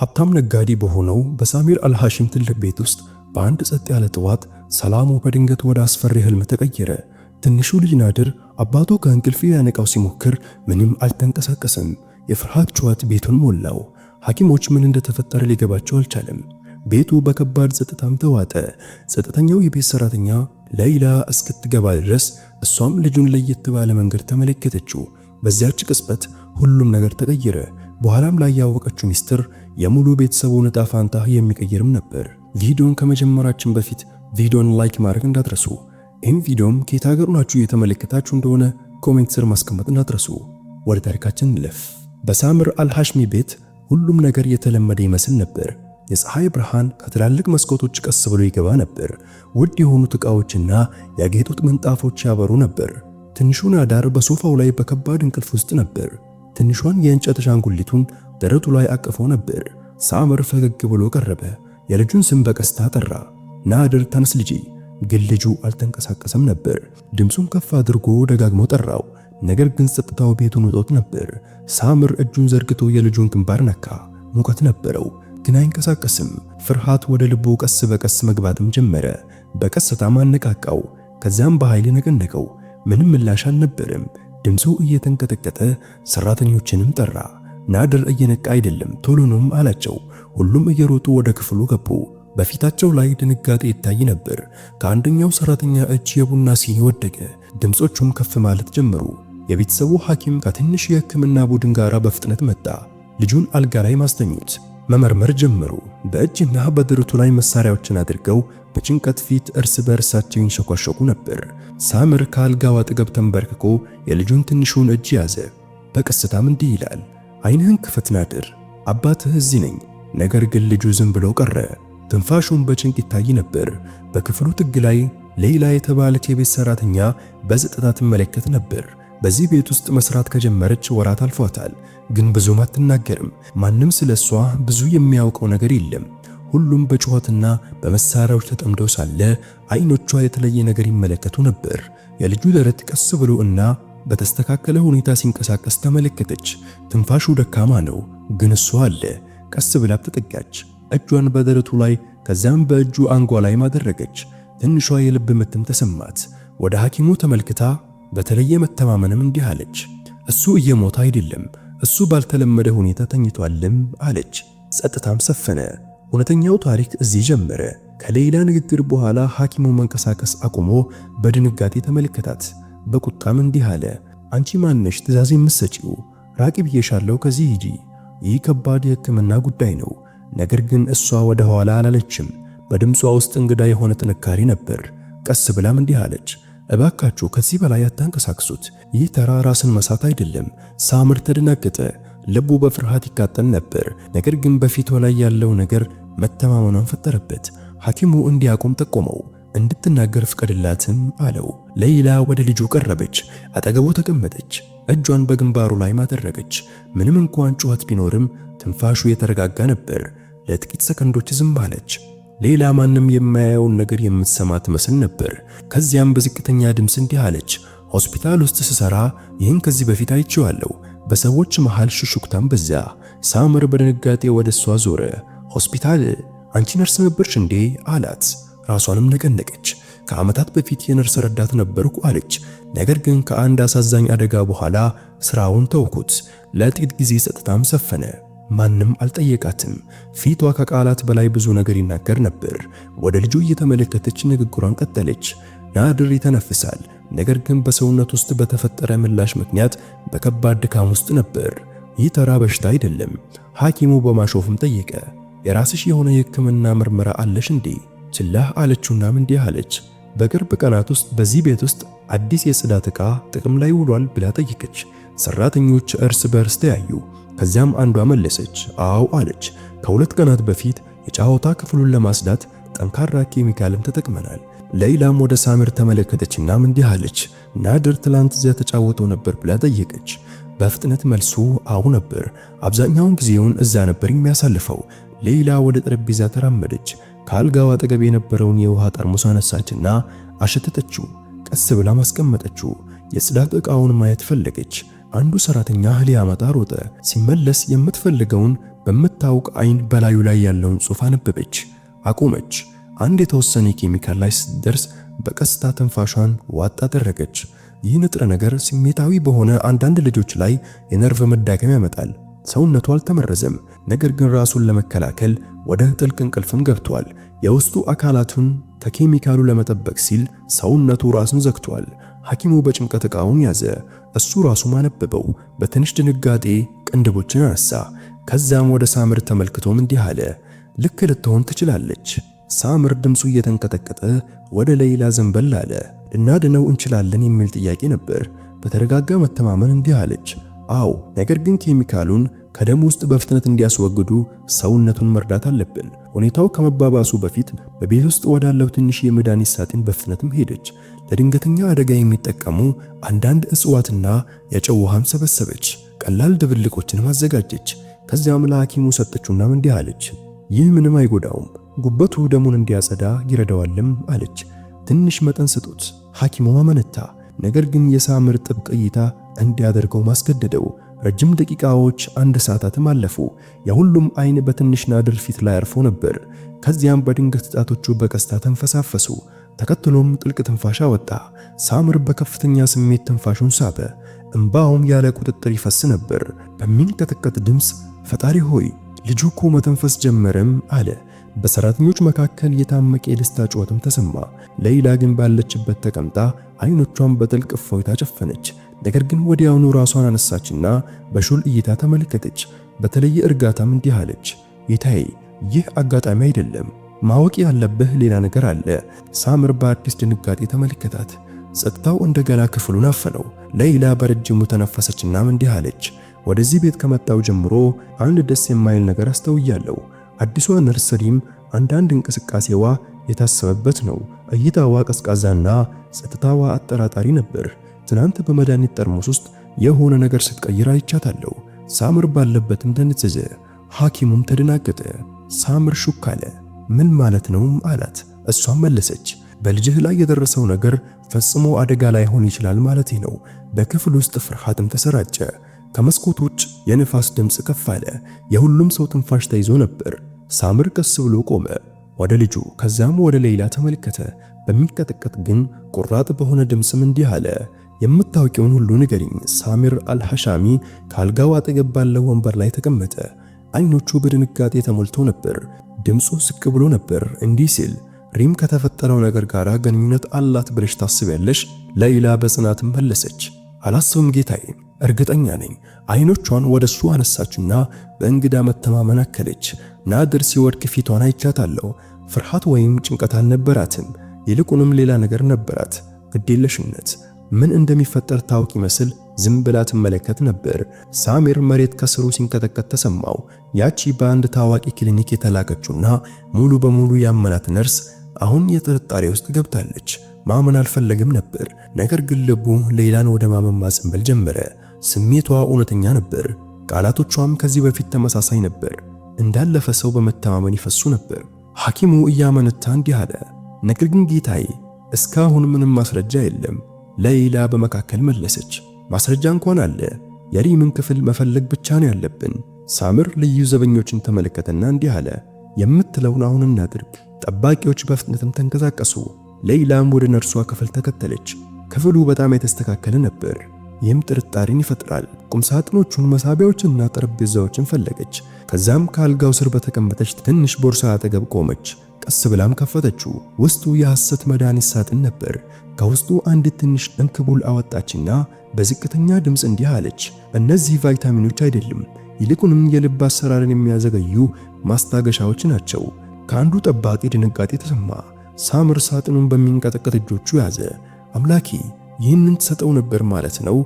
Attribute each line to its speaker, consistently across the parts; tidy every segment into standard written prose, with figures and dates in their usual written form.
Speaker 1: ሀብታም ነጋዴ በሆነው በሳሚር አልሐሺም ትልቅ ቤት ውስጥ በአንድ ጸጥ ያለ ጠዋት ሰላሙ በድንገት ወደ አስፈሪ ህልም ተቀየረ። ትንሹ ልጅ ናድር አባቱ ከእንቅልፍ ያነቃው ሲሞክር ምንም አልተንቀሳቀሰም። የፍርሃት ጩኸት ቤቱን ሞላው። ሐኪሞች ምን እንደተፈጠረ ሊገባቸው አልቻለም። ቤቱ በከባድ ጸጥታም ተዋጠ። ጸጥተኛው የቤት ሰራተኛ ሌይላ እስክትገባ ድረስ እሷም ልጁን ለየት ባለ መንገድ ተመለከተችው። በዚያች ቅጽበት ሁሉም ነገር ተቀየረ። በኋላም ላይ ያወቀችው ሚስጥር የሙሉ ቤተሰቡን ዕጣ ፋንታ የሚቀይርም ነበር። ቪዲዮን ከመጀመራችን በፊት ቪዲዮን ላይክ ማድረግ እንዳትረሱ። ይህም ቪዲዮም ከየት ሀገር ናችሁ የተመለከታችሁ እንደሆነ ኮሜንት ስር ማስቀመጥ እንዳትረሱ። ወደ ታሪካችን እንለፍ። በሳሚር አልሐሺሚ ቤት ሁሉም ነገር የተለመደ ይመስል ነበር። የፀሐይ ብርሃን ከትላልቅ መስኮቶች ቀስ ብሎ ይገባ ነበር። ውድ የሆኑት ዕቃዎችና ያጌጡት ምንጣፎች ያበሩ ነበር። ትንሹ ናዳር በሶፋው ላይ በከባድ እንቅልፍ ውስጥ ነበር። ትንሿን የእንጨት አሻንጉሊቱን ደረቱ ላይ አቅፎ ነበር። ሳሚር ፈገግ ብሎ ቀረበ። የልጁን ስም በቀስታ ጠራ። ናድር ተነስ ልጄ። ግን ልጁ አልተንቀሳቀሰም ነበር። ድምፁን ከፍ አድርጎ ደጋግሞ ጠራው። ነገር ግን ጸጥታው ቤቱን ውጦት ነበር። ሳሚር እጁን ዘርግቶ የልጁን ግንባር ነካ። ሙቀት ነበረው ግን አይንቀሳቀስም። ፍርሃት ወደ ልቡ ቀስ በቀስ መግባትም ጀመረ። በቀስታም አነቃቃው። ከዚያም በኃይል ነቀነቀው። ምንም ምላሽ አልነበረም። ድምፁ እየተንቀጠቀጠ ሰራተኞችንም ጠራ። ናድር እየነቃ አይደለም ቶሎኑም አላቸው። ሁሉም እየሮጡ ወደ ክፍሉ ገቡ። በፊታቸው ላይ ድንጋጤ ይታይ ነበር። ከአንደኛው ሰራተኛ እጅ የቡና ሲኒ ወደቀ። ድምጾቹም ከፍ ማለት ጀመሩ። የቤተሰቡ ሐኪም ከትንሽ የሕክምና ቡድን ጋር በፍጥነት መጣ። ልጁን አልጋ ላይ ማስተኙት። መመርመር ጀመሩ። በእጅና በደረቱ ላይ መሳሪያዎችን አድርገው በጭንቀት ፊት እርስ በእርሳቸው ይንሸኳሸኩ ነበር። ሳሚር ከአልጋው አጠገብ ተንበርክኮ የልጁን ትንሹን እጅ ያዘ። በቀስታም እንዲህ ይላል፣ ዓይንህን ክፈት ናድር፣ አባትህ እዚህ ነኝ። ነገር ግን ልጁ ዝም ብሎ ቀረ። ትንፋሹን በጭንቅ ይታይ ነበር። በክፍሉ ጥግ ላይ ሌይላ የተባለች የቤት ሰራተኛ በጸጥታ ትመለከት ነበር። በዚህ ቤት ውስጥ መስራት ከጀመረች ወራት አልፏታል፣ ግን ብዙም አትናገርም። ማንም ስለሷ ብዙ የሚያውቀው ነገር የለም። ሁሉም በጩኸትና በመሳሪያዎች ተጠምደው ሳለ አይኖቿ የተለየ ነገር ይመለከቱ ነበር። የልጁ ደረት ቀስ ብሎ እና በተስተካከለ ሁኔታ ሲንቀሳቀስ ተመለከተች። ትንፋሹ ደካማ ነው፣ ግን እሷ አለ። ቀስ ብላ ተጠጋች። እጇን በደረቱ ላይ ከዚያም በእጁ አንጓ ላይ ማደረገች። ትንሿ የልብ ምትም ተሰማት። ወደ ሐኪሙ ተመልክታ በተለየ መተማመንም እንዲህ አለች፣ እሱ እየሞተ አይደለም፣ እሱ ባልተለመደ ሁኔታ ተኝቷልም አለች። ጸጥታም ሰፈነ። እውነተኛው ታሪክ እዚህ ጀመረ። ከሌይላ ንግግር በኋላ ሐኪሙ መንቀሳቀስ አቁሞ በድንጋጤ ተመለከታት። በቁጣም እንዲህ አለ፣ አንቺ ማነሽ ትዕዛዝ የምትሰጪው? ራቂ ብዬሻለሁ፣ ከዚህ ሂጂ። ይህ ከባድ የሕክምና ጉዳይ ነው። ነገር ግን እሷ ወደ ኋላ አላለችም። በድምጿ ውስጥ እንግዳ የሆነ ጥንካሬ ነበር። ቀስ ብላም እንዲህ አለች፣ እባካችሁ ከዚህ በላይ አታንቀሳቅሱት። ይህ ተራ ራስን መሳት አይደለም። ሳሚር ተደናገጠ። ልቡ በፍርሃት ይቃጠል ነበር። ነገር ግን በፊቷ ላይ ያለው ነገር መተማመኗን ፈጠረበት። ሐኪሙ እንዲያቆም ጠቆመው። እንድትናገር ፍቀድላትም አለው። ሌይላ ወደ ልጁ ቀረበች። አጠገቡ ተቀመጠች። እጇን በግንባሩ ላይ ማደረገች። ምንም እንኳን ጩኸት ቢኖርም ትንፋሹ የተረጋጋ ነበር። ለጥቂት ሰከንዶች ዝም አለች። ሌላ ማንም የማያየውን ነገር የምትሰማ ትመስል ነበር። ከዚያም በዝቅተኛ ድምፅ እንዲህ አለች፣ ሆስፒታል ውስጥ ስሰራ ይህን ከዚህ በፊት አይቼዋለሁ። በሰዎች መሃል ሹክሹክታም በዛ። ሳሚር በድንጋጤ ወደ እሷ ዞረ። ሆስፒታል? አንቺ ነርስ ነበርሽ እንዴ አላት። ራሷንም ነቀነቀች። ከዓመታት በፊት የነርስ ረዳት ነበርኩ አለች። ነገር ግን ከአንድ አሳዛኝ አደጋ በኋላ ስራውን ተውኩት። ለጥቂት ጊዜ ጸጥታም ሰፈነ። ማንም አልጠየቃትም። ፊቷ ከቃላት በላይ ብዙ ነገር ይናገር ነበር። ወደ ልጁ እየተመለከተች ንግግሯን ቀጠለች። ናድር ይተነፍሳል፣ ነገር ግን በሰውነት ውስጥ በተፈጠረ ምላሽ ምክንያት በከባድ ድካም ውስጥ ነበር። ይህ ተራ በሽታ አይደለም። ሐኪሙ በማሾፍም ጠየቀ፣ የራስሽ የሆነ የሕክምና ምርመራ አለሽ እንዴ? ችላህ አለችውና እንዲህ አለች፣ በቅርብ ቀናት ውስጥ በዚህ ቤት ውስጥ አዲስ የጽዳት ዕቃ ጥቅም ላይ ውሏል ብላ ጠየቀች። ሰራተኞች እርስ በርስ ተያዩ። ከዚያም አንዷ መለሰች፣ አዎ አለች። ከሁለት ቀናት በፊት የጫወታ ክፍሉን ለማጽዳት ጠንካራ ኬሚካልም ተጠቅመናል። ሌይላም ወደ ሳሚር ተመለከተችና እንዲህ አለች፣ ናድር ትላንት እዚያ ተጫውተው ነበር ብላ ጠየቀች። በፍጥነት መልሱ አዎ ነበር። አብዛኛውን ጊዜውን እዛ ነበር የሚያሳልፈው። ሌይላ ወደ ጠረጴዛ ተራመደች። ከአልጋው አጠገብ የነበረውን የውሃ ጠርሙስ አነሳችና አሸተተችው። ቀስ ብላ ማስቀመጠችው። የጽዳት ዕቃውን ማየት ፈለገች። አንዱ ሰራተኛ ሊያመጣ ሮጠ። ሲመለስ የምትፈልገውን በምታውቅ አይን በላዩ ላይ ያለውን ጽሑፍ አነበበች። አቆመች። አንድ የተወሰነ ኬሚካል ላይ ስትደርስ በቀስታ ትንፋሿን ዋጥ አደረገች። ይህ ንጥረ ነገር ስሜታዊ በሆነ አንዳንድ ልጆች ላይ የነርቭ መዳከም ያመጣል። ሰውነቱ አልተመረዘም፣ ነገር ግን ራሱን ለመከላከል ወደ ጥልቅ እንቅልፍም ገብቷል። የውስጡ አካላቱን ከኬሚካሉ ለመጠበቅ ሲል ሰውነቱ ራሱን ዘግቷል። ሐኪሙ በጭንቀት ዕቃውን ያዘ። እሱ ራሱ አነበበው። በትንሽ ድንጋጤ ቅንድቦችን አነሳ። ከዛም ወደ ሳምር ተመልክቶም እንዲህ አለ፣ ልክ ልትሆን ትችላለች። ሳምር ድምፁ እየተንቀጠቀጠ ወደ ሌይላ ዘንበል አለ። ልናድነው እንችላለን የሚል ጥያቄ ነበር። በተረጋጋ መተማመን እንዲህ አለች፣ አዎ፣ ነገር ግን ኬሚካሉን ከደም ውስጥ በፍጥነት እንዲያስወግዱ ሰውነቱን መርዳት አለብን። ሁኔታው ከመባባሱ በፊት በቤት ውስጥ ወዳለው ትንሽ የመድኃኒት ሳጥን በፍጥነትም ሄደች። ለድንገተኛ አደጋ የሚጠቀሙ አንዳንድ እጽዋትና የጨው ውሃም ሰበሰበች። ቀላል ድብልቆችንም አዘጋጀች። ከዚያም ለሐኪሙ ሰጠችውና እንዲህ አለች፣ ይህ ምንም አይጎዳውም፣ ጉበቱ ደሙን እንዲያጸዳ ይረዳዋልም አለች። ትንሽ መጠን ስጡት። ሐኪሙ አመነታ። ነገር ግን የሳምር ጥብቅ እይታ እንዲያደርገው ማስገደደው። ረጅም ደቂቃዎች፣ አንድ ሰዓታትም አለፉ። የሁሉም አይን በትንሽ ናድር ፊት ላይ አርፎ ነበር። ከዚያም በድንገት ጣቶቹ በቀስታ ተንፈሳፈሱ። ተከትሎም ጥልቅ ትንፋሽ አወጣ። ሳምር በከፍተኛ ስሜት ትንፋሹን ሳበ። እንባውም ያለ ቁጥጥር ይፈስ ነበር። በሚንቀጠቀጥ ድምፅ ፈጣሪ ሆይ ልጁ እኮ መተንፈስ ጀመረም አለ። በሰራተኞች መካከል የታመቀ የደስታ ጩኸትም ተሰማ። ሌይላ ግን ባለችበት ተቀምጣ አይኖቿን በጥልቅ እፎይታ ጨፈነች። ነገር ግን ወዲያውኑ ራሷን አነሳችና በሹል እይታ ተመለከተች። በተለየ እርጋታም እንዲህ አለች፣ ጌታዬ፣ ይህ አጋጣሚ አይደለም። ማወቅ ያለብህ ሌላ ነገር አለ። ሳምር በአዲስ ድንጋጤ ተመለከታት። ጸጥታው እንደገና ክፍሉን አፈነው። ሌይላ በረጅሙ ተነፈሰችና እንዲህ አለች፣ ወደዚህ ቤት ከመጣው ጀምሮ አንድ ደስ የማይል ነገር አስተውያለሁ። አዲሷ ነርሰሪም አንዳንድ እንቅስቃሴዋ የታሰበበት ነው። እይታዋ ቀዝቃዛና ጸጥታዋ አጠራጣሪ ነበር። ትናንት በመድኃኒት ጠርሙስ ውስጥ የሆነ ነገር ስትቀይር አይቻታለሁ። ሳምር ባለበትም ደነዘዘ። ሐኪሙም ተደናገጠ። ሳምር ሹክ አለ። ምን ማለት ነው አላት። እሷም መለሰች፣ በልጅህ ላይ የደረሰው ነገር ፈጽሞ አደጋ ላይሆን ይችላል ማለቴ ነው። በክፍል ውስጥ ፍርሃትም ተሰራጨ። ከመስኮት ውጭ የንፋስ ድምፅ ከፍ አለ። የሁሉም ሰው ትንፋሽ ተይዞ ነበር። ሳምር ቀስ ብሎ ቆመ፣ ወደ ልጁ ከዛም ወደ ሌይላ ተመለከተ። በሚንቀጠቀጥ ግን ቁራጥ በሆነ ድምፅም እንዲህ አለ፣ የምታውቂውን ሁሉ ንገሪኝ። ሳሚር አልሐሻሚ ካልጋው አጠገብ ባለው ወንበር ላይ ተቀመጠ። አይኖቹ በድንጋጤ ተሞልቶ ነበር። ድምፁ ዝቅ ብሎ ነበር፣ እንዲህ ሲል፣ ሪም ከተፈጠረው ነገር ጋር ግንኙነት አላት ብለሽ ታስቢያለሽ? ሌይላ በጽናትም መለሰች፣ አላስብም ጌታዬ፣ እርግጠኛ ነኝ። አይኖቿን ወደሱ አነሳችና በእንግዳ መተማመን አከለች። ናድር ሲወድቅ ፊቷን አይቻታለሁ። ፍርሃት ወይም ጭንቀት አልነበራትም። ይልቁንም ሌላ ነገር ነበራት፣ ግዴለሽነት። ምን እንደሚፈጠር ታውቅ ይመስል ዝም ብላ ትመለከት ነበር። ሳሚር መሬት ከስሩ ሲንቀጠቀጥ ተሰማው። ያቺ በአንድ ታዋቂ ክሊኒክ የተላከችውና ሙሉ በሙሉ ያመናት ነርስ አሁን የጥርጣሬ ውስጥ ገብታለች። ማመን አልፈለግም ነበር። ነገር ግን ልቡ ሌይላን ወደ ማመን ማዘንበል ጀመረ። ስሜቷ እውነተኛ ነበር። ቃላቶቿም ከዚህ በፊት ተመሳሳይ ነበር። እንዳለፈ ሰው በመተማመን ይፈሱ ነበር። ሐኪሙ እያመነታ እንዲህ አለ፣ ነገር ግን ጌታዬ፣ እስካሁን ምንም ማስረጃ የለም። ሌይላ በመካከል መለሰች፣ ማስረጃ እንኳን አለ። የሪምን ክፍል መፈለግ ብቻ ነው ያለብን። ሳምር ልዩ ዘበኞችን ተመለከተና እንዲህ አለ፣ የምትለውን አሁን እናድርግ። ጠባቂዎች በፍጥነትም ተንቀሳቀሱ። ሌይላም ወደ ነርሷ ክፍል ተከተለች። ክፍሉ በጣም የተስተካከለ ነበር። ይህም ጥርጣሬን ይፈጥራል። ቁምሳጥኖቹን፣ መሳቢያዎችንና ጠረጴዛዎችን ፈለገች። ከዛም ከአልጋው ስር በተቀመጠች ትንሽ ቦርሳ አጠገብ ቆመች። ቀስ ብላም ከፈተችው። ውስጡ የሐሰት መድኃኒት ሳጥን ነበር። ከውስጡ አንዲት ትንሽ እንክቡል አወጣችና በዝቅተኛ ድምፅ እንዲህ አለች፣ እነዚህ ቫይታሚኖች አይደሉም፣ ይልቁንም የልብ አሰራርን የሚያዘገዩ ማስታገሻዎች ናቸው። ከአንዱ ጠባቂ ድንጋጤ ተሰማ። ሳምር ሳጥኑን በሚንቀጠቀጥ እጆቹ ያዘ። አምላኬ፣ ይህንን ትሰጠው ነበር ማለት ነው።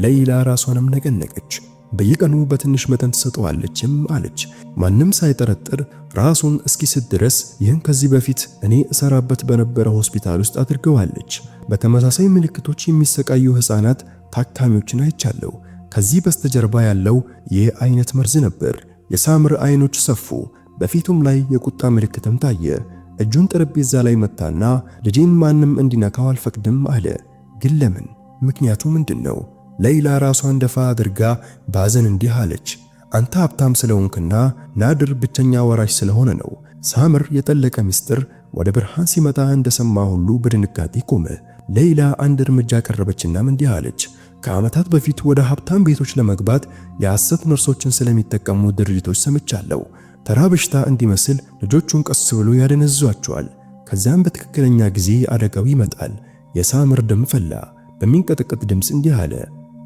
Speaker 1: ሌይላ ራሷንም ነቀነቀች። በየቀኑ በትንሽ መጠን ትሰጠዋለችም አለች። ማንም ሳይጠረጥር ራሱን እስኪስት ድረስ ይህን ከዚህ በፊት እኔ እሰራበት በነበረ ሆስፒታል ውስጥ አድርገዋለች። በተመሳሳይ ምልክቶች የሚሰቃዩ ሕፃናት ታካሚዎችን አይቻለሁ። ከዚህ በስተጀርባ ያለው ይህ አይነት መርዝ ነበር። የሳምር አይኖች ሰፉ። በፊቱም ላይ የቁጣ ምልክትም ታየ። እጁን ጠረጴዛ ላይ መታና ልጄን ማንም እንዲነካው አልፈቅድም አለ። ግን ለምን? ምክንያቱ ምንድነው? ሌይላ ራሷን ደፋ አድርጋ ባዘን እንዲህ አለች፣ አንተ ሀብታም ስለሆንክና ናድር ብቸኛ ወራሽ ስለሆነ ነው። ሳምር የጠለቀ ምስጢር ወደ ብርሃን ሲመጣ እንደሰማ ሁሉ በድንጋጤ ቆመ። ሌይላ አንድ እርምጃ ቀረበችና እንዲህ አለች። ከዓመታት በፊት ወደ ሀብታም ቤቶች ለመግባት የሐሰት ነርሶችን ስለሚጠቀሙ ድርጅቶች ሰምቻለሁ። ተራ በሽታ እንዲመስል ልጆቹን ቀስ ብሎ ያደነዝዟቸዋል። ከዚያም በትክክለኛ ጊዜ አደጋው ይመጣል። የሳምር ደም ፈላ። በሚንቀጠቀጥ ድምፅ እንዲህ አለ፣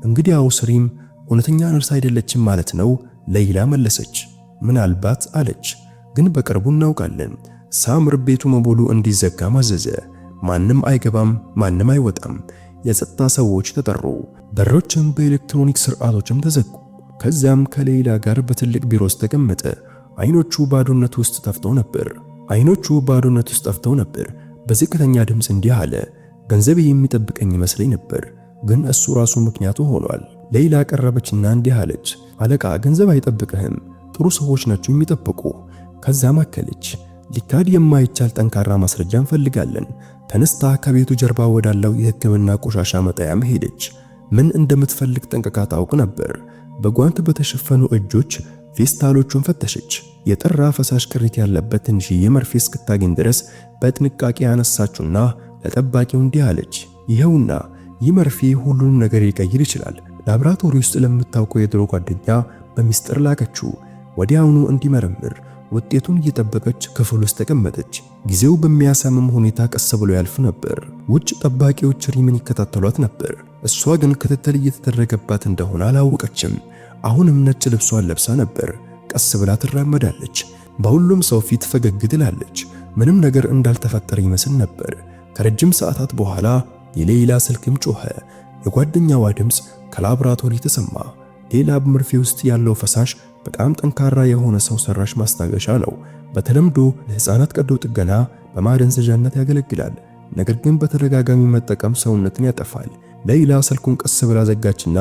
Speaker 1: እንግዲያው ሪም እውነተኛ ነርስ አይደለችም ማለት ነው? ሌይላ መለሰች። ምናልባት አለች፣ ግን በቅርቡ እናውቃለን። ሳምር ቤቱ በሙሉ እንዲዘጋ ማዘዘ። ማንም አይገባም፣ ማንም አይወጣም። የጸጥታ ሰዎች ተጠሩ። በሮችም በኤሌክትሮኒክ ስርዓቶችም ተዘጉ። ከዚያም ከሌይላ ጋር በትልቅ ቢሮ ውስጥ ተቀመጠ። አይኖቹ ባዶነት ውስጥ ጠፍተው ነበር። በዝቅተኛ ድምፅ እንዲህ አለ፣ ገንዘቤ የሚጠብቀኝ ይመስለኝ ነበር፣ ግን እሱ ራሱ ምክንያቱ ሆኗል። ሌይላ ቀረበችና እንዲህ አለች፣ አለቃ ገንዘብ አይጠብቅህም፣ ጥሩ ሰዎች ናቸው የሚጠብቁ። ከዛም አከለች፣ ሊካድ የማይቻል ጠንካራ ማስረጃ እንፈልጋለን። ተነስታ ከቤቱ ጀርባ ወዳለው የሕክምና ቆሻሻ መጣያም ሄደች። ምን እንደምትፈልግ ጠንቅቃ ታውቅ ነበር። በጓንት በተሸፈኑ እጆች ፌስታሎቹን ፈተሸች። የጠራ ፈሳሽ ቅሪት ያለበት ትንሽዬ መርፌ እስክታገኝ ድረስ በጥንቃቄ ያነሳችውና ለጠባቂው እንዲህ አለች፣ ይኸውና ይህ መርፌ ሁሉንም ነገር ሊቀይር ይችላል። ላብራቶሪ ውስጥ ለምታውቀው የድሮ ጓደኛ በሚስጥር ላከችው። ወዲያውኑ እንዲመረምር ውጤቱን እየጠበቀች ክፍል ውስጥ ተቀመጠች። ጊዜው በሚያሳምም ሁኔታ ቀስ ብሎ ያልፍ ነበር። ውጭ ጠባቂዎች ሪምን ይከታተሏት ነበር። እሷ ግን ክትትል እየተደረገባት እንደሆነ አላወቀችም። አሁንም ነጭ ልብሷን ለብሳ ነበር። ቀስ ብላ ትራመዳለች። በሁሉም ሰው ፊት ፈገግ ትላለች። ምንም ነገር እንዳልተፈጠረ ይመስል ነበር። ከረጅም ሰዓታት በኋላ የሌይላ ስልክም ጮኸ። የጓደኛዋ ድምፅ ከላብራቶሪ ተሰማ። ሌላ መርፌ ውስጥ ያለው ፈሳሽ በጣም ጠንካራ የሆነ ሰው ሰራሽ ማስታገሻ ነው። በተለምዶ ለሕፃናት ቀዶ ጥገና በማደንዘዣነት ያገለግላል። ነገር ግን በተደጋጋሚ መጠቀም ሰውነትን ያጠፋል። ሌይላ ስልኩን ቀስ ብላ ዘጋችና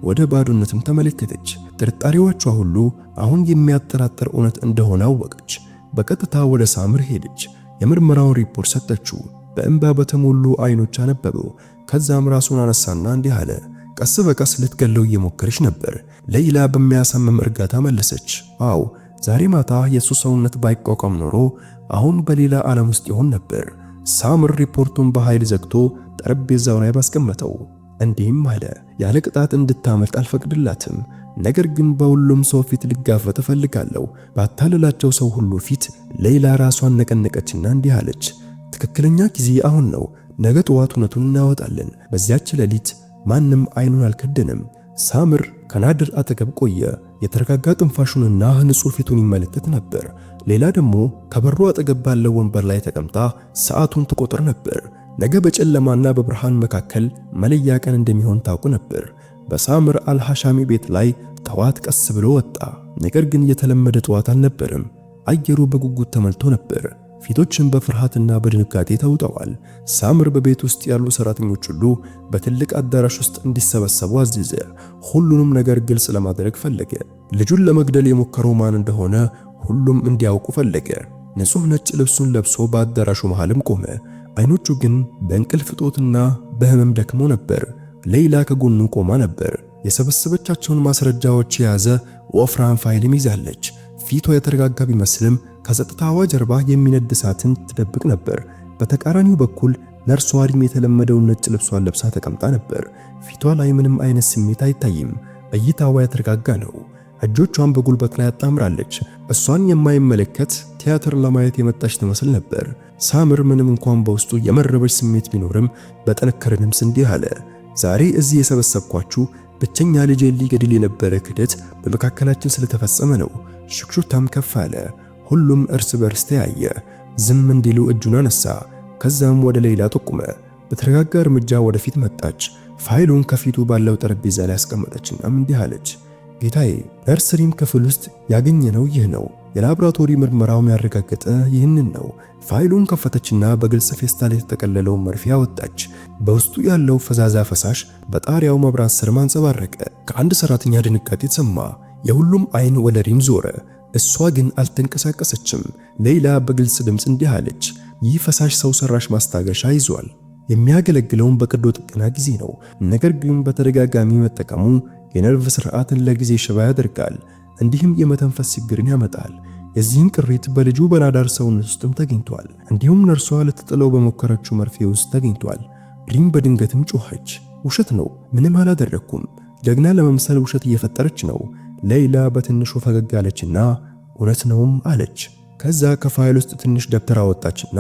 Speaker 1: ወደ ባዶነትም ተመለከተች። ጥርጣሬዎቿ ሁሉ አሁን የሚያጠራጥር እውነት እንደሆነ አወቀች። በቀጥታ ወደ ሳምር ሄደች። የምርመራውን ሪፖርት ሰጠችው። በእንባ በተሞሉ አይኖች አነበበው። ከዛም ራሱን አነሳና እንዲህ አለ፣ ቀስ በቀስ ልትገለው እየሞከረች ነበር። ሌይላ በሚያሳምም እርጋታ መለሰች፣ አዎ ዛሬ ማታ የሱ ሰውነት ባይቋቋም ኖሮ አሁን በሌላ ዓለም ውስጥ ይሆን ነበር። ሳምር ሪፖርቱን በኃይል ዘግቶ ጠረጴዛው ላይ ባስቀመጠው። እንዲህም አለ፣ ያለ ቅጣት እንድታመልጥ አልፈቅድላትም። ነገር ግን በሁሉም ሰው ፊት ልጋፈጥ እፈልጋለሁ። ባታለላቸው ሰው ሁሉ ፊት ሌይላ ራሷን ነቀነቀችና እንዲህ አለች፣ ትክክለኛ ጊዜ አሁን ነው። ነገ ጠዋት እውነቱን እናወጣለን። በዚያች ሌሊት ማንም አይኑን አልከደንም። ሳምር ከናድር አጠገብ ቆየ። የተረጋጋ ትንፋሹንና ንጹህ ፊቱን ይመለከት ነበር። ሌላ ደግሞ ከበሩ አጠገብ ባለው ወንበር ላይ ተቀምጣ ሰዓቱን ትቆጥር ነበር። ነገ በጨለማና በብርሃን መካከል መለያ ቀን እንደሚሆን ታውቁ ነበር። በሳምር አልሐሻሚ ቤት ላይ ጠዋት ቀስ ብሎ ወጣ። ነገር ግን የተለመደ ጠዋት አልነበረም። አየሩ በጉጉት ተሞልቶ ነበር። ፊቶችን በፍርሃትና በድንጋጤ ተውጠዋል። ሳምር በቤት ውስጥ ያሉ ሰራተኞች ሁሉ በትልቅ አዳራሽ ውስጥ እንዲሰበሰቡ አዘዘ። ሁሉንም ነገር ግልጽ ለማድረግ ፈለገ። ልጁን ለመግደል የሞከረው ማን እንደሆነ ሁሉም እንዲያውቁ ፈለገ። ንጹህ ነጭ ልብሱን ለብሶ በአዳራሹ መሃልም ቆመ። አይኖቹ ግን በእንቅልፍ እጦትና በህመም ደክመው ነበር። ሌይላ ከጎኑ ቆማ ነበር። የሰበሰበቻቸውን ማስረጃዎች የያዘ ወፍራም ፋይልም ይዛለች። ፊቷ የተረጋጋ ቢመስልም ከጸጥታዋ ጀርባ የሚነድ እሳትን ትደብቅ ነበር። በተቃራኒው በኩል ነርሷ ሪም የተለመደውን ነጭ ልብሷን ለብሳ ተቀምጣ ነበር። ፊቷ ላይ ምንም አይነት ስሜት አይታይም። እይታዋ የተረጋጋ ነው። እጆቿን በጉልበት ላይ አጣምራለች። እሷን የማይመለከት ቲያትር ለማየት የመጣች ትመስል ነበር። ሳምር ምንም እንኳን በውስጡ የመረበሽ ስሜት ቢኖርም በጠነከረ ድምፅ እንዲህ አለ፣ ዛሬ እዚህ የሰበሰብኳችሁ ብቸኛ ልጄን ሊገድል የነበረ ክደት በመካከላችን ስለተፈጸመ ነው። ሽክሹክታም ከፍ አለ። ሁሉም እርስ በርስ ተያየ። ዝም እንዲሉ እጁን አነሳ። ከዛም ወደ ሌይላ ጠቆመ። በተረጋጋ እርምጃ ወደፊት መጣች። ፋይሉን ከፊቱ ባለው ጠረጴዛ ላይ አስቀመጠችና እንዲህ አለች፣ ጌታዬ፣ ነርስ ሪም ክፍል ውስጥ ያገኘነው ይህ ነው። የላብራቶሪ ምርመራውም ያረጋገጠ ይህንን ነው። ፋይሉን ከፈተችና በግልጽ ፌስታል የተጠቀለለውን መርፌ አወጣች። በውስጡ ያለው ፈዛዛ ፈሳሽ በጣሪያው መብራት ስር ማንጸባረቀ። ከአንድ ሰራተኛ ድንጋጤ ተሰማ። የሁሉም አይን ወደ ሪም ዞረ። እሷ ግን አልተንቀሳቀሰችም። ሌይላ በግልጽ ድምፅ እንዲህ አለች፣ ይህ ፈሳሽ ሰው ሰራሽ ማስታገሻ ይዟል። የሚያገለግለውን በቀዶ ጥገና ጊዜ ነው። ነገር ግን በተደጋጋሚ መጠቀሙ የነርቭ ስርዓትን ለጊዜ ሽባ ያደርጋል። እንዲህም የመተንፈስ ችግርን ያመጣል። የዚህን ቅሪት በልጁ በናዳር ሰውነት ውስጥም ተገኝቷል። እንዲሁም ነርሷ ልትጥለው በሞከረችው መርፌ ውስጥ ተገኝቷል። ሪም በድንገትም ጮኸች። ውሸት ነው፣ ምንም አላደረኩም። ጀግና ለመምሰል ውሸት እየፈጠረች ነው። ሌይላ በትንሹ ፈገግ አለችና እውነት ነውም አለች። ከዛ ከፋይል ውስጥ ትንሽ ደብተር አወጣችና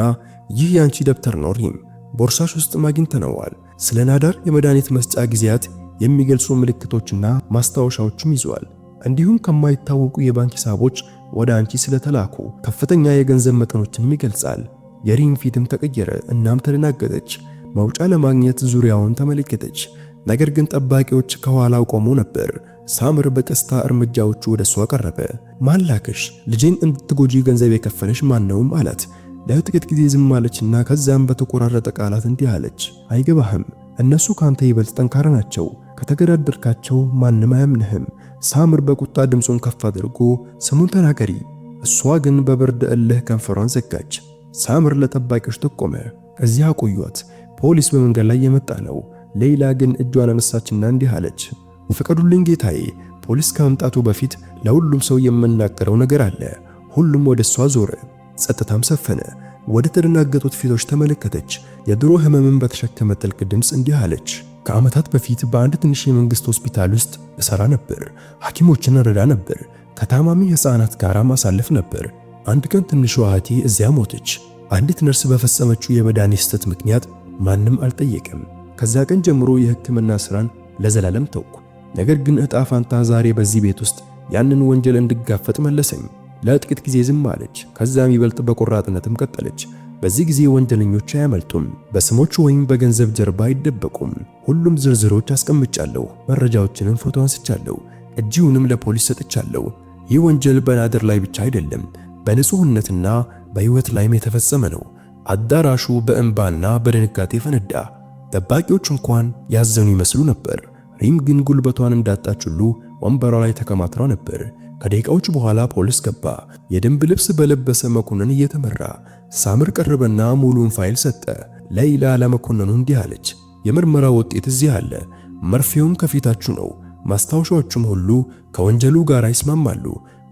Speaker 1: ይህ ያንቺ ደብተር ነው ሪም፣ ቦርሳሽ ውስጥ አግኝተነዋል። ስለ ናዳር የመድኃኒት መስጫ ጊዜያት የሚገልጹ ምልክቶችና ማስታወሻዎችም ይዟል። እንዲሁም ከማይታወቁ የባንክ ሂሳቦች ወደ አንቺ ስለተላኩ ከፍተኛ የገንዘብ መጠኖችንም ይገልጻል። የሪም ፊትም ተቀየረ። እናም ተደናገጠች። መውጫ ለማግኘት ዙሪያውን ተመለከተች። ነገር ግን ጠባቂዎች ከኋላው ቆመው ነበር። ሳምር በቀስታ እርምጃዎቹ ወደሷ ቀረበ። ማላከሽ ልጄን እንድትጎጂ ገንዘብ የከፈለሽ ማነውም አላት። ለጥቂት ጊዜ ዝም አለችና ከዛም በተቆራረጠ ቃላት እንዲህ አለች። አይገባህም፣ እነሱ ካንተ ይበልጥ ጠንካራ ናቸው። ከተገዳደርካቸው ማንም አያምንህም። ሳምር በቁጣ ድምፁን ከፍ አድርጎ ስሙን ተናገሪ። እሷ ግን በብርድ እልህ ከንፈሯን ዘጋች። ሳምር ለጠባቂዎች ጠቆመ። እዚያ ቆዩት፣ ፖሊስ በመንገድ ላይ የመጣ ነው። ሌይላ ግን እጇን አነሳችና እንዲህ አለች። ፍቀዱልኝ ጌታዬ፣ ፖሊስ ከመምጣቱ በፊት ለሁሉም ሰው የምናገረው ነገር አለ። ሁሉም ወደ እሷ ዞረ። ጸጥታም ሰፈነ። ወደ ተደናገጡት ፊቶች ተመለከተች። የድሮ ህመምን በተሸከመ ጥልቅ ድምፅ እንዲህ አለች። ከዓመታት በፊት በአንድ ትንሽ የመንግስት ሆስፒታል ውስጥ እሰራ ነበር። ሐኪሞችን እረዳ ነበር። ከታማሚ ሕፃናት ጋር ማሳለፍ ነበር። አንድ ቀን ትንሿ እህቴ እዚያ ሞተች። አንዲት ነርስ በፈጸመችው የመድኃኒት ስህተት ምክንያት ማንም አልጠየቀም። ከዛ ቀን ጀምሮ የሕክምና ስራን ለዘላለም ተውኩ። ነገር ግን ዕጣ ፋንታ ዛሬ በዚህ ቤት ውስጥ ያንን ወንጀል እንድጋፈጥ መለሰኝ። ለጥቂት ጊዜ ዝም አለች። ከዛም ይበልጥ በቆራጥነትም ቀጠለች። በዚህ ጊዜ ወንጀለኞች አያመልጡም፣ በስሞች ወይም በገንዘብ ጀርባ አይደበቁም። ሁሉም ዝርዝሮች አስቀምጫለሁ፣ መረጃዎችንም ፎቶ አንስቻለሁ፣ እጅውንም ለፖሊስ ሰጥቻለሁ። ይህ ወንጀል በናደር ላይ ብቻ አይደለም፣ በንጹህነትና በህይወት ላይም የተፈጸመ ነው። አዳራሹ በእንባና በድንጋጤ ፈነዳ። ጠባቂዎች እንኳን ያዘኑ ይመስሉ ነበር። ሪም ግን ጉልበቷን እንዳጣች ሁሉ ወንበሯ ላይ ተከማትራ ነበር። ከደቂቃዎች በኋላ ፖሊስ ገባ። የደንብ ልብስ በለበሰ መኮንን እየተመራ። ሳምር ቀረበና ሙሉን ፋይል ሰጠ። ሌይላ ለመኮንኑ እንዲህ አለች። የምርመራ ውጤት እዚህ አለ። መርፌውም ከፊታችሁ ነው። ማስታወሻዎቹም ሁሉ ከወንጀሉ ጋር ይስማማሉ።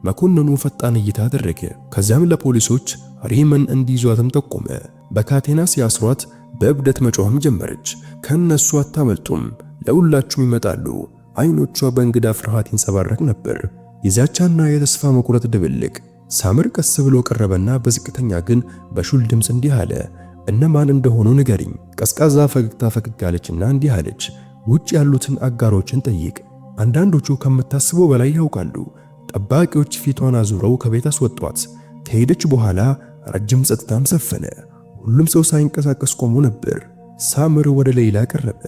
Speaker 1: መኮንኑ ፈጣን እይታ አደረገ። ከዚያም ለፖሊሶች ሪምን እንዲይዟትም ጠቆመ። በካቴና ሲያስሯት በእብደት መጮህም ጀመረች። ከነሱ አታመልጡም፣ ለሁላችሁም ይመጣሉ። አይኖቿ በእንግዳ ፍርሃት ይንጸባረቅ ነበር። የዛቻና የተስፋ መቁረጥ ድብልቅ። ሳምር ቀስ ብሎ ቀረበና በዝቅተኛ ግን በሹል ድምፅ እንዲህ አለ። እነማን እንደሆኑ ንገሪኝ። ቀዝቃዛ ፈገግታ ፈገግ አለችና እንዲህ አለች። ውጭ ያሉትን አጋሮችን ጠይቅ። አንዳንዶቹ ከምታስበው በላይ ያውቃሉ። ጠባቂዎች ፊቷን አዙረው ከቤት አስወጧት። ከሄደች በኋላ ረጅም ጸጥታም ሰፈነ። ሁሉም ሰው ሳይንቀሳቀስ ቆሞ ነበር። ሳምር ወደ ሌይላ ቀረበ።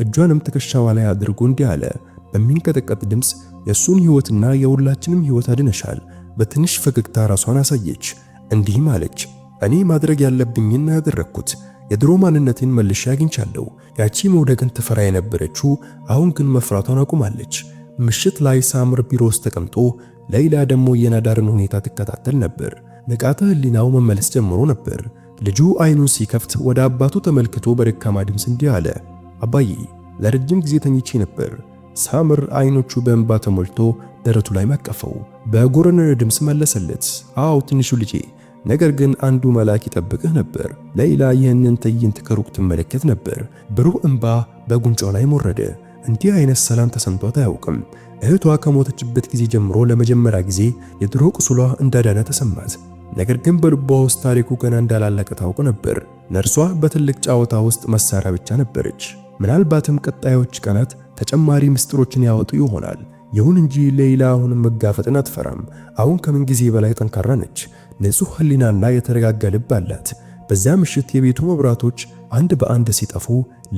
Speaker 1: እጇንም ትከሻዋ ላይ አድርጎ እንዲህ አለ በሚንቀጠቀጥ ድምፅ፣ የሱን ህይወትና የሁላችንም ህይወት አድነሻል። በትንሽ ፈገግታ ራሷን አሳየች። እንዲህም አለች። እኔ ማድረግ ያለብኝን ያደረኩት። የድሮ ማንነቴን መልሼ አግኝቻለሁ። ያቺ መውደቅን ትፈራ የነበረችው አሁን ግን መፍራቷን አቁማለች። ምሽት ላይ ሳምር ቢሮ ውስጥ ተቀምጦ ሌይላ ደግሞ የናዳርን ሁኔታ ትከታተል ነበር። ንቃተ ህሊናው መመለስ ጀምሮ ነበር። ልጁ አይኑን ሲከፍት ወደ አባቱ ተመልክቶ በደካማ ድምፅ እንዲህ አለ። አባዬ፣ ለረጅም ጊዜ ተኝቼ ነበር። ሳምር አይኖቹ በእንባ ተሞልቶ ደረቱ ላይ መቀፈው። በጎረነነ ድምፅ መለሰለት። አዎ ትንሹ ልጄ፣ ነገር ግን አንዱ መልአክ ይጠብቅህ ነበር። ሌይላ ይህንን ትዕይንት ከሩቅ ትመለከት ነበር። ብሩህ እንባ በጉንጯ ላይ ወረደ። እንዲህ አይነት ሰላም ተሰምቷት አያውቅም። እህቷ ከሞተችበት ጊዜ ጀምሮ ለመጀመሪያ ጊዜ የድሮ ቁስሏ እንዳዳነ ተሰማት። ነገር ግን በልቧ ውስጥ ታሪኩ ገና እንዳላለቀ ታውቅ ነበር። ነርሷ በትልቅ ጨዋታ ውስጥ መሳሪያ ብቻ ነበረች። ምናልባትም ቀጣዮች ቀናት ተጨማሪ ምስጢሮችን ያወጡ ይሆናል። ይሁን እንጂ ሌይላ አሁንም መጋፈጥን አትፈራም። አሁን ከምን ጊዜ በላይ ጠንካራ ነች። ንጹህ ህሊናና የተረጋጋ ልብ አላት። በዚያ ምሽት የቤቱ መብራቶች አንድ በአንድ ሲጠፉ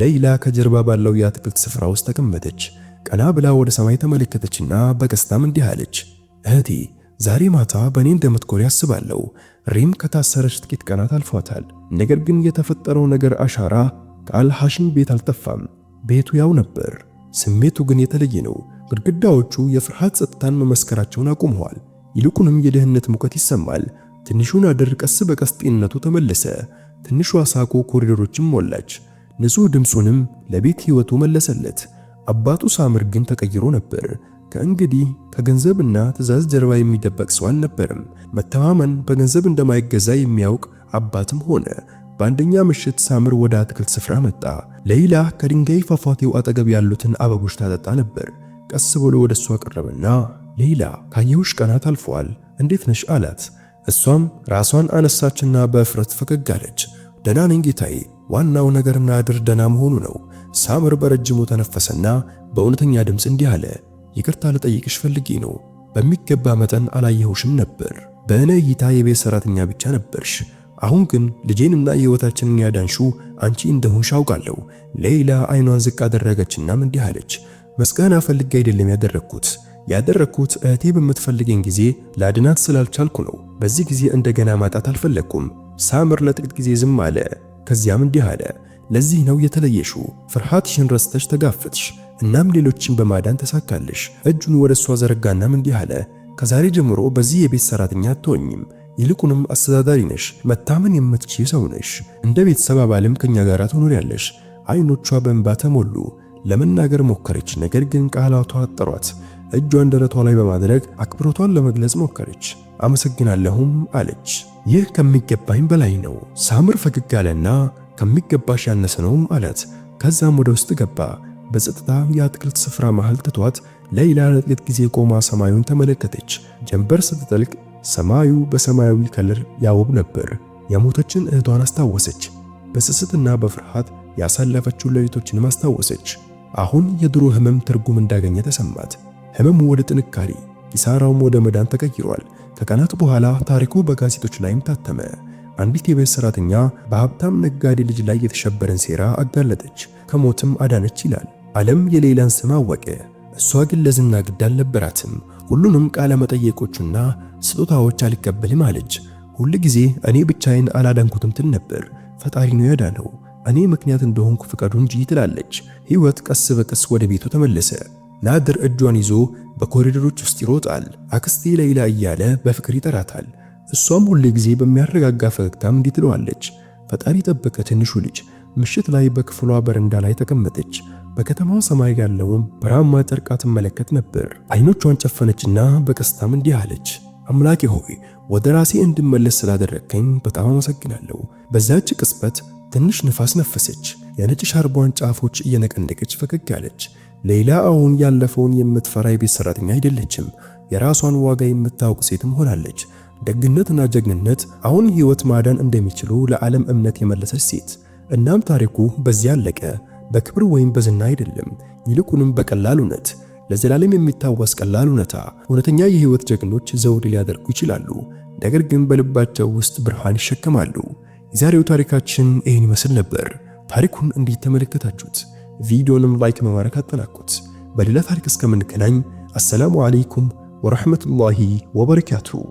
Speaker 1: ሌይላ ከጀርባ ባለው የአትክልት ስፍራ ውስጥ ተቀመጠች። ቀና ብላ ወደ ሰማይ ተመለከተችና በቀስታም እንዲህ አለች። እህቴ፣ ዛሬ ማታ በእኔ እንደምትኮሪ አስባለሁ። ሪም ከታሰረች ጥቂት ቀናት አልፏታል። ነገር ግን የተፈጠረው ነገር አሻራ ከአልሐሽም ቤት አልጠፋም። ቤቱ ያው ነበር። ስሜቱ ግን የተለየ ነው። ግድግዳዎቹ የፍርሃት ጸጥታን መመስከራቸውን አቁመዋል። ይልቁንም የደህንነት ሙቀት ይሰማል። ትንሹ ናድር ቀስ በቀስ ጤንነቱ ተመለሰ። ትንሿ ሳቆ ኮሪዶሮችን ሞላች። ንጹህ ድምፁንም ለቤት ህይወቱ መለሰለት። አባቱ ሳምር ግን ተቀይሮ ነበር። ከእንግዲህ ከገንዘብና ትዕዛዝ ጀርባ የሚደበቅ ሰው አልነበረም። መተማመን በገንዘብ እንደማይገዛ የሚያውቅ አባትም ሆነ። በአንደኛ ምሽት ሳምር ወደ አትክልት ስፍራ መጣ። ሌይላ ከድንጋይ ፏፏቴው አጠገብ ያሉትን አበቦች ታጠጣ ነበር። ቀስ ብሎ ወደ እሷ ቀረበና ሌይላ ካየሁሽ ቀናት አልፈዋል፣ እንዴት ነሽ አላት። እሷም ራሷን አነሳችና በእፍረት ፈገግ አለች። ደህና ነኝ ጌታዬ፣ ዋናው ነገርና ድር ደህና መሆኑ ነው። ሳምር በረጅሙ ተነፈሰና በእውነተኛ ድምፅ እንዲህ አለ፣ ይቅርታ ልጠይቅሽ ፈልጌ ነው። በሚገባ መጠን አላየሁሽም ነበር። በእኔ እይታ የቤት ሰራተኛ ብቻ ነበርሽ። አሁን ግን ልጄንና ሕይወታችንን ያዳንሹ አንቺ እንደሆንሽ አውቃለሁ። ሌይላ አይኗን ዝቅ አደረገችናም እንዲህ አለች፣ ምስጋና ፈልጌ አይደለም ያደረኩት እህቴ በምትፈልገኝ ጊዜ ላድናት ስላልቻልኩ ነው። በዚህ ጊዜ እንደገና ማጣት አልፈለኩም። ሳምር ለጥቂት ጊዜ ዝም አለ። ከዚያም እንዲህ አለ፣ ለዚህ ነው የተለየሽው። ፍርሃትሽን ረስተሽ ተጋፈጥሽ፣ እናም ሌሎችን በማዳን ተሳካልሽ። እጁን ወደ እሷ ዘረጋናም እንዲህ አለ፣ ከዛሬ ጀምሮ በዚህ የቤት ሰራተኛ አትሆኝም፣ ይልቁንም አስተዳዳሪ ነሽ። መታመን የምትችይ ሰው ነሽ። እንደ ቤተሰብ አባልም ከኛ ጋር ትኖሪያለሽ። አይኖቿ በእንባ ተሞሉ። ለመናገር ሞከረች፣ ነገር ግን ቃላቷ አጠሯት። እጇን ደረቷ ላይ በማድረግ አክብሮቷን ለመግለጽ ሞከረች። አመሰግናለሁም አለች። ይህ ከሚገባኝ በላይ ነው። ሳምር ፈገግ አለና ከሚገባሽ ያነሰ ነውም አላት። ከዛም ወደ ውስጥ ገባ። በጸጥታ የአትክልት ስፍራ መሃል ትቷት ሌይላ ለጥቂት ጊዜ ቆማ ሰማዩን ተመለከተች። ጀንበር ስትጠልቅ ሰማዩ በሰማያዊ ከለር ያውብ ነበር። የሞተችን እህቷን አስታወሰች። በስስትና በፍርሃት ያሳለፈችውን ሌሊቶችንም አስታወሰች። አሁን የድሮ ህመም ትርጉም እንዳገኘ ተሰማት። ህመሙ ወደ ጥንካሬ፣ ኪሳራውም ወደ መዳን ተቀይሯል። ከቀናት በኋላ ታሪኩ በጋዜጦች ላይም ታተመ። አንዲት የቤት ሰራተኛ በሀብታም ነጋዴ ልጅ ላይ የተሸበረን ሴራ አጋለጠች፣ ከሞትም አዳነች ይላል። ዓለም የሌላን ስም አወቀ። እሷ ግን ለዝና ግድ አልነበራትም። ሁሉንም ቃለ መጠየቆቹና ስጦታዎች አልቀበልም አለች። ሁል ጊዜ እኔ ብቻዬን አላዳንኩትም ትል ነበር። ፈጣሪ ነው ያዳነው፣ እኔ ምክንያት እንደሆንኩ ፍቃዱ እንጂ ትላለች። ህይወት ቀስ በቀስ ወደ ቤቱ ተመለሰ። ናድር እጇን ይዞ በኮሪደሮች ውስጥ ይሮጣል። አክስቴ ሌይላ እያለ በፍቅር ይጠራታል። እሷም ሁል ጊዜ በሚያረጋጋ ፈገግታም እንዲህ ትለዋለች፣ ፈጣሪ ጠበቀ። ትንሹ ልጅ ምሽት ላይ በክፍሏ በረንዳ ላይ ተቀመጠች። በከተማው ሰማይ ያለውን በረሃማ ጨረቃ ትመለከት ነበር። አይኖቿን ጨፈነችና በቀስታም እንዲህ አለች፣ አምላኬ ሆይ ወደ ራሴ እንድመለስ ስላደረከኝ በጣም አመሰግናለሁ። በዛች ቅጽበት ትንሽ ንፋስ ነፈሰች። የነጭ ሻርቧን ጫፎች እየነቀነቀች ፈገግ አለች። ሌይላ አሁን ያለፈውን የምትፈራ የቤት ሰራተኛ አይደለችም። የራሷን ዋጋ የምታውቅ ሴትም ሆናለች። ደግነትና ጀግንነት አሁን ህይወት ማዳን እንደሚችሉ ለዓለም እምነት የመለሰች ሴት። እናም ታሪኩ በዚያ አለቀ። በክብር ወይም በዝና አይደለም፣ ይልቁንም በቀላል እውነት፣ ለዘላለም የሚታወስ ቀላል እውነታ። እውነተኛ የህይወት ጀግኖች ዘውድ ሊያደርጉ ይችላሉ፣ ነገር ግን በልባቸው ውስጥ ብርሃን ይሸከማሉ። የዛሬው ታሪካችን ይህን ይመስል ነበር። ታሪኩን እንዴት ተመለከታችሁት? ቪዲዮንም ላይክ በማድረግ አጠናቁት። በሌላ ታሪክ እስከምንገናኝ አሰላሙ አለይኩም ወራህመቱላሂ ወበረካቱሁ።